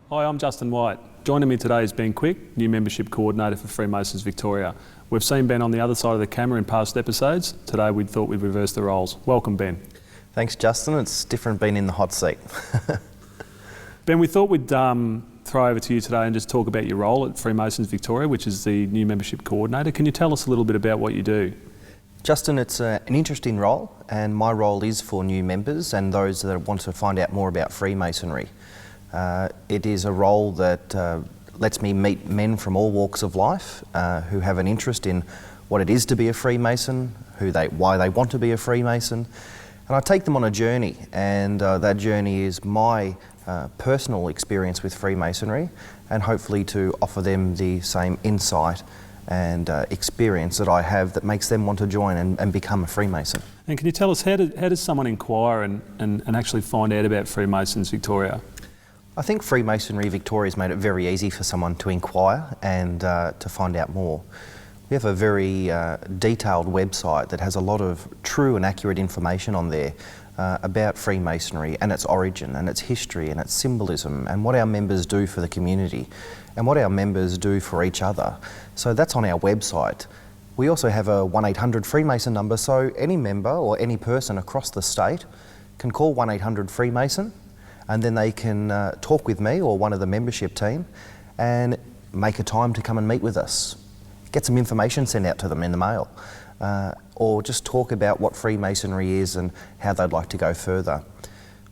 Hi, I'm Justin White. Joining me today is Ben Quick, new membership coordinator for Freemasons Victoria. We've seen Ben on the other side of the camera in past episodes. Today we thought we'd reverse the roles. Welcome, Ben. Thanks, Justin. It's different being in the hot seat. Ben, we thought we'd throw over to you today and just talk about your role at Freemasons Victoria, which is the new membership coordinator. Can you tell us a little bit about what you do? Justin, it's an interesting role, and my role is for new members and those that want to find out more about Freemasonry. It is a role that lets me meet men from all walks of life who have an interest in what it is to be a Freemason, why they want to be a Freemason, and I take them on a journey, and that journey is my personal experience with Freemasonry, and hopefully to offer them the same insight and experience that I have that makes them want to join and become a Freemason. And can you tell us, how does someone inquire and actually find out about Freemasons Victoria? I think Freemasonry Victoria has made it very easy for someone to inquire and to find out more. We have a very detailed website that has a lot of true and accurate information on there about Freemasonry and its origin and its history and its symbolism and what our members do for the community and what our members do for each other. So that's on our website. We also have a 1-800 Freemason number, so any member or any person across the state can call 1-800 Freemason, and then they can talk with me or one of the membership team and make a time to come and meet with us. Get some information sent out to them in the mail, or just talk about what Freemasonry is and how they'd like to go further.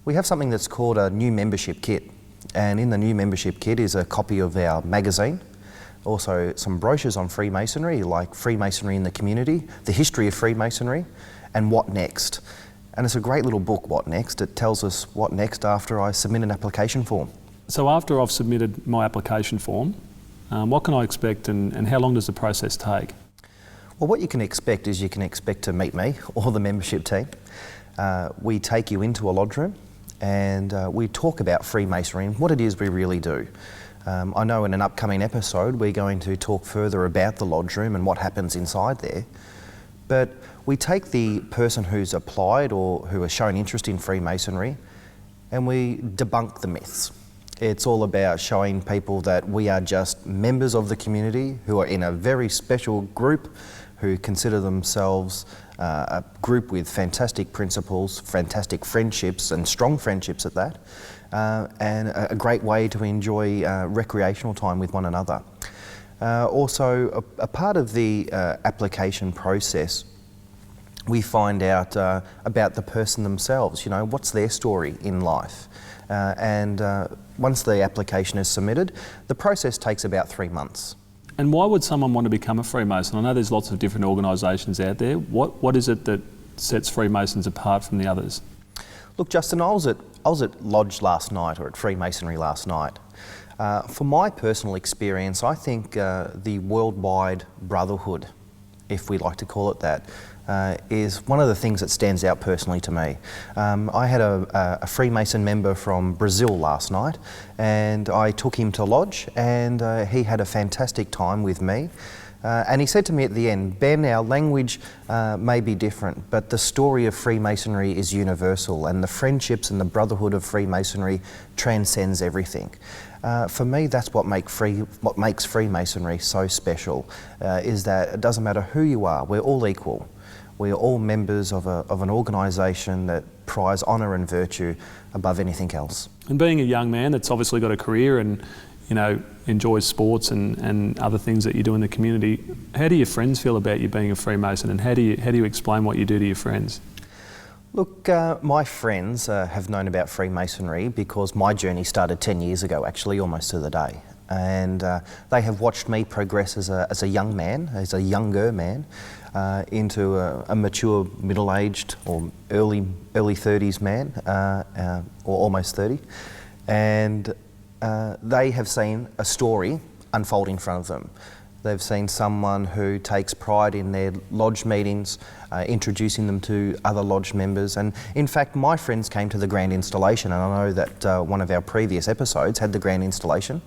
We have something that's called a new membership kit, and in the new membership kit is a copy of our magazine, also some brochures on Freemasonry, like Freemasonry in the community, the history of Freemasonry, and what next. And it's a great little book, What Next. It tells us what next after I submit an application form. So after I've submitted my application form, what can I expect and how long does the process take? Well, what you can expect is you can expect to meet me or the membership team. We take you into a lodge room and we talk about Freemasonry and what it is we really do. I know in an upcoming episode we're going to talk further about the lodge room and what happens inside there. But we take the person who's applied or who has shown interest in Freemasonry and we debunk the myths. It's all about showing people that we are just members of the community who are in a very special group, who consider themselves a group with fantastic principles, fantastic friendships and strong friendships at that, and a great way to enjoy recreational time with one another. Also, a part of the application process, we find out about the person themselves, what's their story in life. And once the application is submitted, the process takes about 3 months. And why would someone want to become a Freemason? I know there's lots of different organisations out there. What is it that sets Freemasons apart from the others? Look, Justin, I was at Lodge last night, or at Freemasonry last night. For my personal experience, I think the worldwide brotherhood, if we like to call it that, is one of the things that stands out personally to me. I had a Freemason member from Brazil last night, and I took him to Lodge, and he had a fantastic time with me. And he said to me at the end, "Ben, our language may be different, but the story of Freemasonry is universal, and the friendships and the brotherhood of Freemasonry transcends everything." For me, that's what makes Freemasonry so special, is that it doesn't matter who you are, we're all equal. We are all members of an organisation that prize honour and virtue above anything else. And being a young man that's obviously got a career and enjoys sports and other things that you do in the community, how do your friends feel about you being a Freemason, and how do you explain what you do to your friends? Look, my friends have known about Freemasonry because my journey started 10 years ago, actually, almost to the day. And they have watched me progress as a young man, as a younger man, into a mature, middle-aged or early 30s man, or almost 30. And they have seen a story unfold in front of them. They've seen someone who takes pride in their lodge meetings, introducing them to other lodge members. And in fact, my friends came to the grand installation, and I know that one of our previous episodes had the grand installation.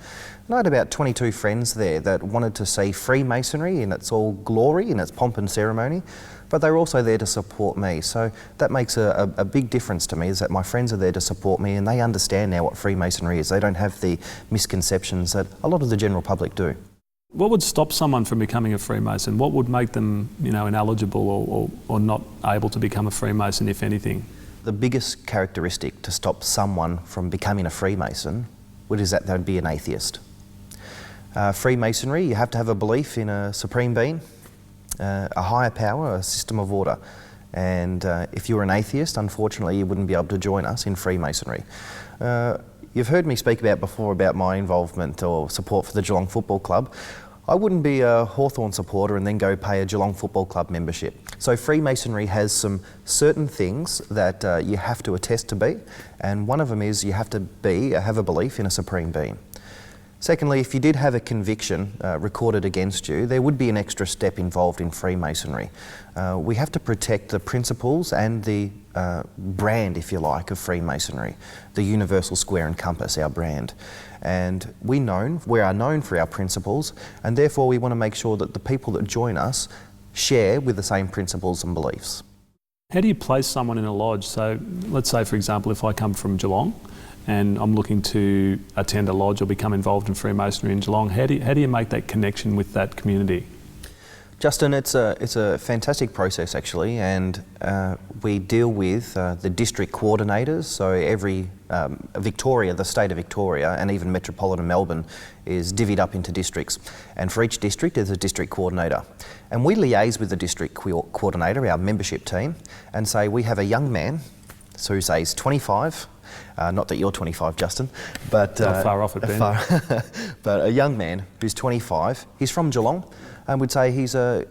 And I had about 22 friends there that wanted to see Freemasonry in its all glory, in its pomp and ceremony, but they were also there to support me. So that makes a big difference to me, is that my friends are there to support me and they understand now what Freemasonry is. They don't have the misconceptions that a lot of the general public do. What would stop someone from becoming a Freemason? What would make them, ineligible or not able to become a Freemason, if anything? The biggest characteristic to stop someone from becoming a Freemason is that they'd be an atheist. Freemasonry, you have to have a belief in a supreme being, a higher power, a system of order. And if you're an atheist, unfortunately, you wouldn't be able to join us in Freemasonry. You've heard me speak before about my involvement or support for the Geelong Football Club. I wouldn't be a Hawthorn supporter and then go pay a Geelong Football Club membership. So Freemasonry has some certain things that you have to attest to be, and one of them is you have to have a belief in a supreme being. Secondly, if you did have a conviction recorded against you, there would be an extra step involved in Freemasonry. We have to protect the principles and the brand, if you like, of Freemasonry, the universal square and compass, our brand. And we are known for our principles, and therefore we want to make sure that the people that join us share with the same principles and beliefs. How do you place someone in a lodge? So let's say, for example, if I come from Geelong and I'm looking to attend a lodge or become involved in Freemasonry in Geelong, how do you make that connection with that community? Justin, it's a fantastic process actually, and we deal with the district coordinators. So every Victoria, the state of Victoria, and even metropolitan Melbourne is divvied up into districts, and for each district there's a district coordinator. And we liaise with the district coordinator, our membership team, and say we have a young man who says 25. Not that you're 25, Justin, but not far off it, Ben. But a young man who's 25. He's from Geelong, and we'd say he's a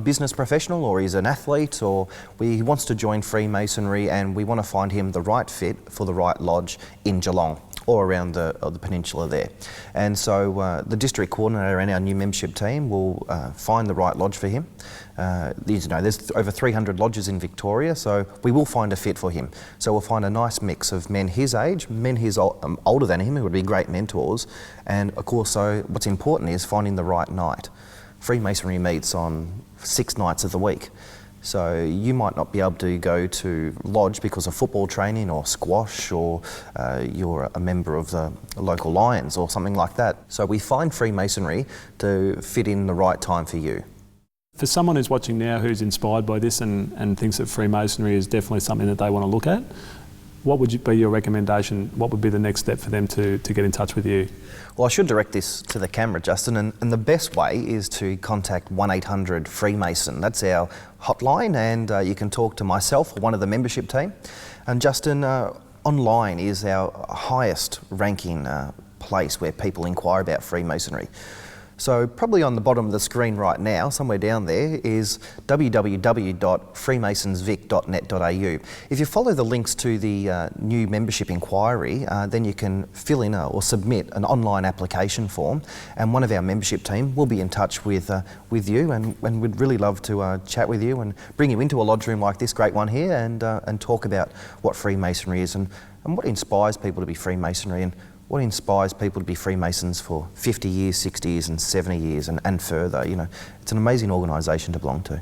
business professional, or he's an athlete, or he wants to join Freemasonry, and we want to find him the right fit for the right lodge in Geelong or around the peninsula there. And so the district coordinator and our new membership team will find the right lodge for him. There's over 300 lodges in Victoria, so we will find a fit for him. So we'll find a nice mix of men his age, men older than him, who would be great mentors, and of course, so what's important is finding the right night. Freemasonry meets on 6 nights of the week. So you might not be able to go to lodge because of football training or squash, or you're a member of the local Lions or something like that. So we find Freemasonry to fit in the right time for you. For someone who's watching now who's inspired by this and thinks that Freemasonry is definitely something that they want to look at, what would be your recommendation? What would be the next step for them to get in touch with you? Well, I should direct this to the camera, Justin, and the best way is to contact 1800 Freemason. That's our hotline, and you can talk to myself or one of the membership team. And Justin, online is our highest ranking place where people inquire about Freemasonry. So probably on the bottom of the screen right now, somewhere down there, is www.freemasonsvic.net.au. If you follow the links to the new membership inquiry, then you can fill in or submit an online application form, and one of our membership team will be in touch with you, and we'd really love to chat with you and bring you into a lodge room like this great one here, and talk about what Freemasonry is and what inspires people to be Freemasonry, and what inspires people to be Freemasons for 50 years, 60 years and 70 years and further. It's an amazing organisation to belong to.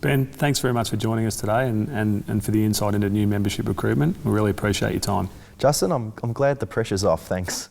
Ben, thanks very much for joining us today and for the insight into new membership recruitment. We really appreciate your time. Justin, I'm glad the pressure's off, thanks.